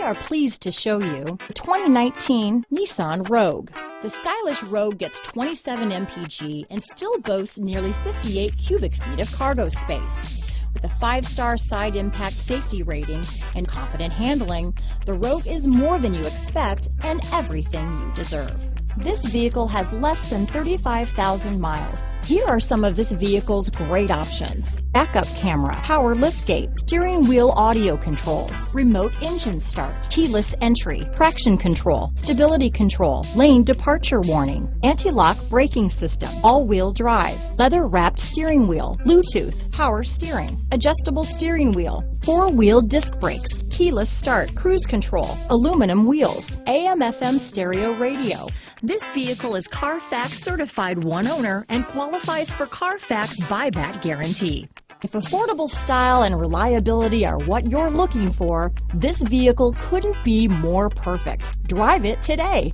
are pleased to show you the 2019 Nissan Rogue. The stylish Rogue gets 27 mpg and still boasts nearly 58 cubic feet of cargo space. With a 5-star side impact safety rating and confident handling, the Rogue is more than you expect and everything you deserve. This vehicle has less than 35,000 miles. Here are some of this vehicle's great options: backup camera, power liftgate, steering wheel audio controls, remote engine start, keyless entry, traction control, stability control, lane departure warning, anti-lock braking system, all-wheel drive, leather-wrapped steering wheel, Bluetooth, power steering, adjustable steering wheel, 4-wheel disc brakes, keyless start, cruise control, aluminum wheels, AM/FM stereo radio. This vehicle is CARFAX certified one owner and qualifies for CARFAX buyback guarantee. If affordable style and reliability are what you're looking for, this vehicle couldn't be more perfect. Drive it today.